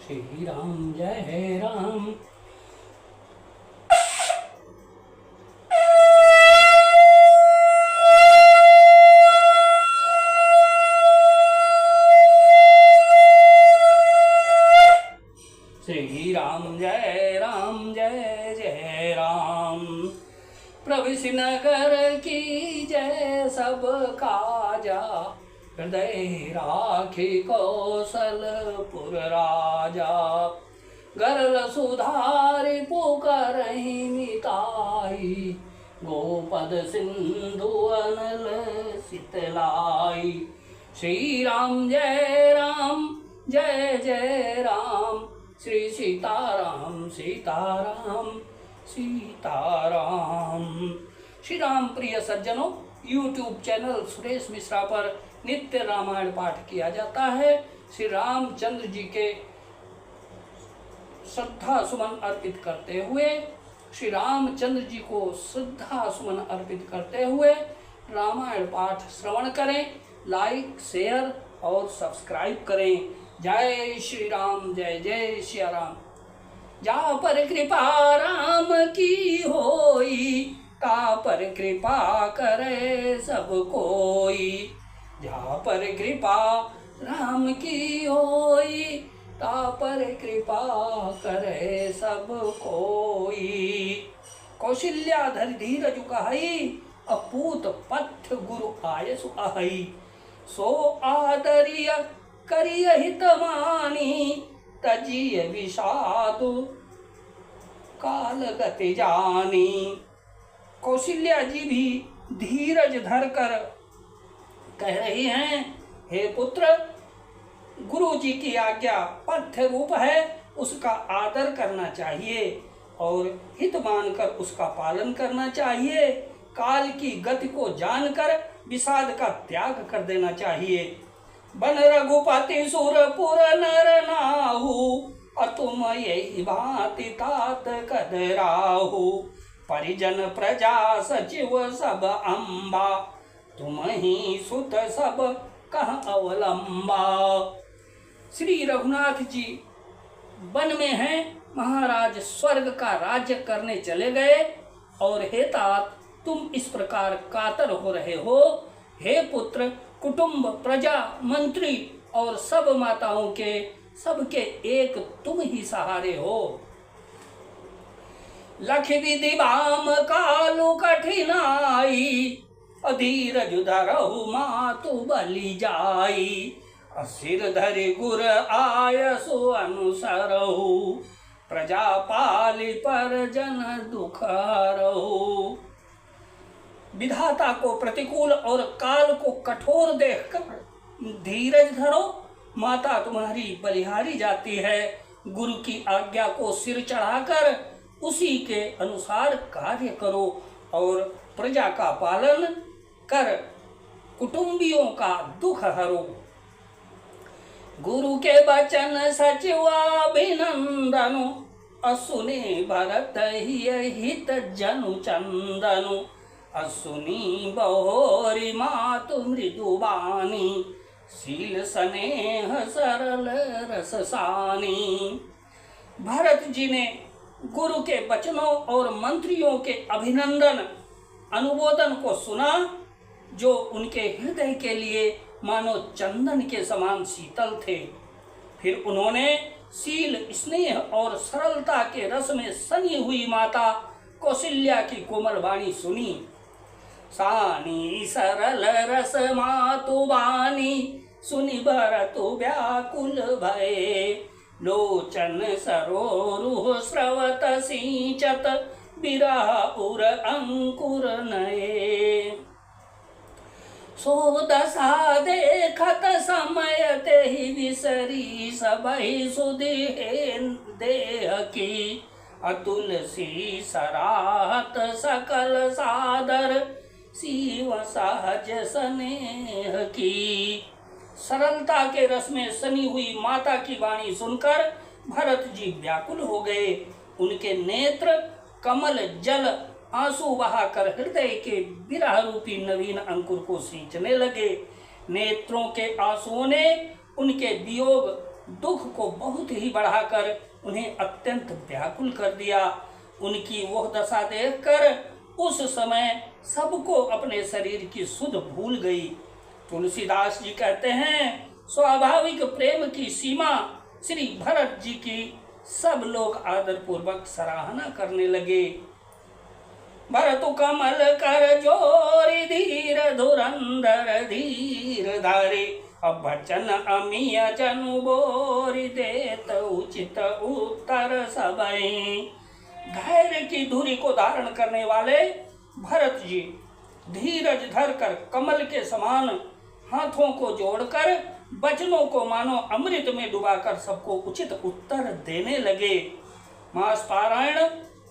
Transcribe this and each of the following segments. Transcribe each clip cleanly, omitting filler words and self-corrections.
श्री राम जय राम। श्री राम जय राम जय जय राम। प्रभु नगर की जय सब काजा, हृदय राखी कौशलपुर राजा। गरल सुधारि पुकारहि मिताई, गोपद सिंधु अनल शीतलाई। श्री राम जय राम जय जय राम। श्री सीताराम सीताराम सीताराम। श्री राम प्रिय सज्जनों, YouTube चैनल सुरेश मिश्रा पर नित्य रामायण पाठ किया जाता है। श्री रामचंद्र जी के श्रद्धा सुमन अर्पित करते हुए, श्री रामचंद्र जी को श्रद्धा सुमन अर्पित करते हुए रामायण पाठ श्रवण करें। लाइक शेयर और सब्सक्राइब करें। जय श्री राम जय जय श्री राम। जा पर कृपा राम की होई, ता पर कृपा करे सब कोई। जा पर कृपा राम की होई, ता पर कृपा करे सब कोई। कौशल्या धरि धीरज कहई, अपूत पथ गुरु आयसु आहई। सो आदरिय करिय हित मानी, तजिय विषादु काल गति जानी। कौशल्या जी भी धीरज धरकर कह रही हैं, हे पुत्र, गुरु जी की आज्ञा पथ रूप है, उसका आदर करना चाहिए और हित मानकर उसका पालन करना चाहिए। काल की गति को जानकर विषाद का त्याग कर देना चाहिए। बन रघुपति सुरपुर नर नाहु, अतुम यही भांति तात कदराहु। परिजन प्रजा सचिव सब अम्बा, तुम ही सुत सब कह अवलंबा। श्री रघुनाथ जी वन में हैं, महाराज स्वर्ग का राज्य करने चले गए और हे तात, तुम इस प्रकार कातर हो रहे हो। हे पुत्र, कुटुंब प्रजा मंत्री और सब माताओं के सबके एक तुम ही सहारे हो। लख विधि बाम कालु कठिनाई, अधीरज धरहु मातु बलि जाई। असिर धरि गुर आयसु अनुसरहु, प्रजा पालि पर जन दुख हरहु। विधाता को प्रतिकूल और काल को कठोर देखकर धीरज धरो। माता तुम्हारी बलिहारी जाती है। गुरु की आज्ञा को सिर चढ़ाकर उसी के अनुसार कार्य करो और प्रजा का पालन कर कुटुंबियों का दुख हरो। गुरु के वचन सचिवाभिनंदनु, असुने भरत हित जनु चंदनु। असुनी बहोरी मातु मृदुबानी, शील स्नेह सरल रस सानी। भरत जी ने गुरु के वचनों और मंत्रियों के अभिनंदन अनुमोदन को सुना, जो उनके हृदय के लिए मानो चंदन के समान शीतल थे। फिर उन्होंने शील स्नेह और सरलता के रस में सनी हुई माता कौशल्या की कोमल वाणी सुनी। सानी सरल रस मातु बानी, सुनि भरतु व्याकुल भये। लोचन सरोरुह स्रवत सिंचत, बिरह उर अंकुर नये। सो दशा देखत समय तेहि विसरी, सबहि सुधि देह की। अतुलसी सराहत सकल सादर, शिव सहज स्नेह की। सरलता के रस में सनी हुई माता की वाणी सुनकर भरत जी व्याकुल हो गए। उनके नेत्र कमल जल आंसू बहाकर हृदय के विरह रूपी नवीन अंकुर को सींचने लगे। नेत्रों के आंसुओं ने उनके वियोग दुख को बहुत ही बढ़ाकर उन्हें अत्यंत व्याकुल कर दिया। उनकी वह दशा देखकर उस समय सबको अपने शरीर की सुध भूल गई। तुलसीदास जी कहते हैं, स्वाभाविक प्रेम की सीमा श्री भरत जी की सब लोग आदरपूर्वक सराहना करने लगे। भरत कमल कर जोरी धीर धुरंधर धीर धारे, अब वचन अमीय जनु बोरी देत उचित उत्तर सबई। धैर्य की धुरी को धारण करने वाले भरत जी धीरज धरकर कमल के समान हाथों को जोड़कर वचनों को मानो अमृत में डुबाकर सबको उचित उत्तर देने लगे। मास पारायण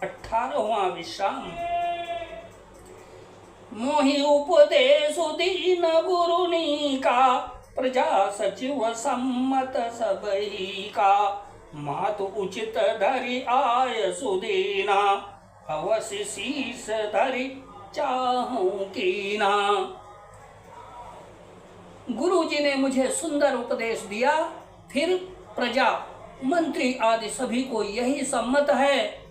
18वां विश्राम। मोहि उपदेश दीन गुरुनी का, प्रजा सचिव सम्मत सबई का। मातु उचित धरि आय सुदीना, अवश्य शीस धरि चाहूं कीना। गुरु जी ने मुझे सुंदर उपदेश दिया, फिर प्रजा मंत्री आदि सभी को यही सम्मत है।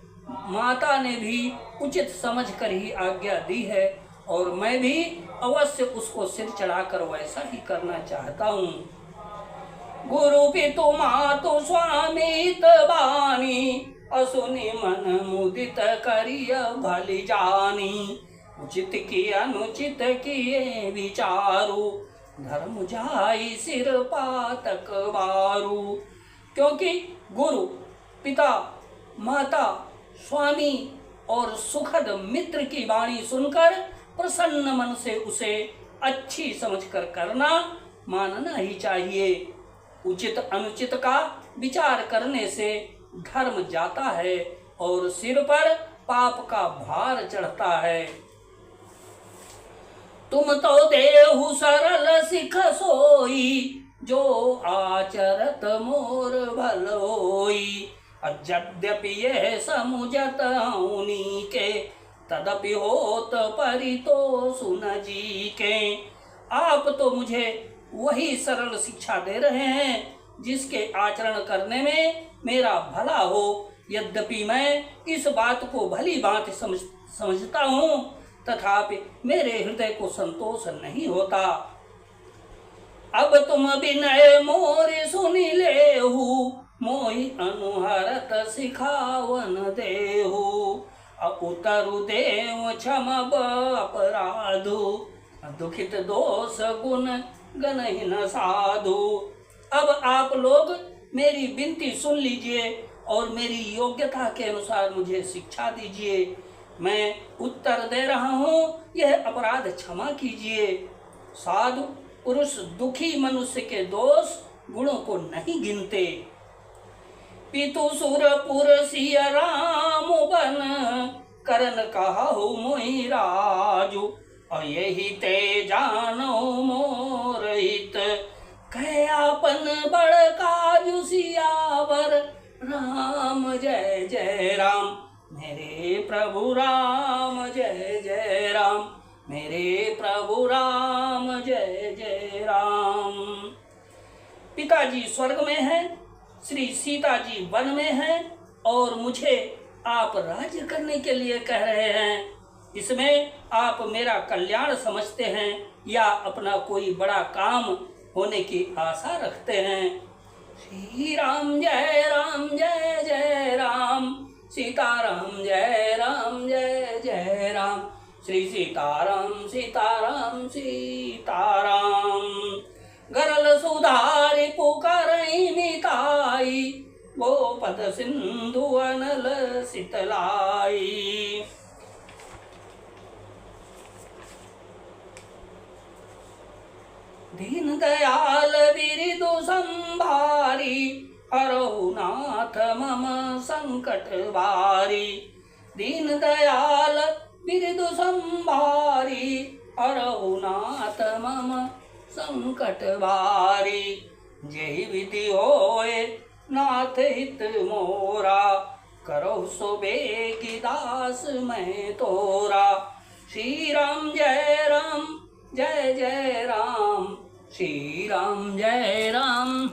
माता ने भी उचित समझकर ही आज्ञा दी है और मैं भी अवश्य उसको सिर चढ़ाकर वैसा ही करना चाहता हूँ। गुरु पितु मातु स्वामी बानी, असुनि मन मुदित करिय भली जानी। उचित की अनुचित किए विचारु, धर्म जाई सिर पातक बारू। क्योंकि गुरु, पिता, माता, स्वामी और सुखद मित्र की वाणी सुनकर प्रसन्न मन से उसे अच्छी समझकर करना मानना ही चाहिए। उचित अनुचित का विचार करने से धर्म जाता है और सिर पर पाप का भार चढ़ता है। तुम तो देहु सरल सिख सोई, जो आचरत मोर भल होई। यद्यपि यह समुझत हूनी के, तदपि होत परितो सुन जी के। आप तो मुझे वही सरल शिक्षा दे रहे हैं जिसके आचरण करने में मेरा भला हो। यद्यपि मैं इस बात को भली भांति समझता हूँ, तथापि मेरे हृदय को संतोष नहीं होता। अब तुम विनय मोरे सुनि लेहु, मोहि अनुहरत सिखावन देहु। उतरु देव क्षमब अपराधु, दुखित दोष गुण गणहीन साधु। अब आप लोग मेरी विनती सुन लीजिए और मेरी योग्यता के अनुसार मुझे शिक्षा दीजिए। मैं उत्तर दे रहा हूँ, यह अपराध क्षमा कीजिए। साधु पुरुष दुखी मनुष्य के दोष गुणों को नहीं गिनते। पितु सुरपुर सिय राम बन, करन कहु मोहि राजू। और यही ते जानो मोर हित, कह आपन बड़ काजू सियावर। राम जय जय राम, मेरे प्रभु राम जय जय राम, मेरे प्रभु राम जय जय राम। पिताजी स्वर्ग में हैं, श्री सीता जी वन में हैं और मुझे आप राज्य करने के लिए कह रहे हैं। इसमें आप मेरा कल्याण समझते हैं या अपना कोई बड़ा काम होने की आशा रखते हैं। श्री राम जय जय राम, सीताराम जय जय राम, श्री सीताराम सीताराम सीताराम। गरल सुधारि पुकारई मिताई, वो पद सिंधु अनल शीतलाई। दीन दयाल बिरिदु संभारी, हरहु नाथ मम संकट बारी। दीन दयाल बिरिदु संभारी, हरहु नाथ मम संकट बारी। जेहि विधि होए नाथ हित मोरा, करहु सो बेगी दास मैं तोरा। श्री राम जय जय राम, श्री राम जय राम।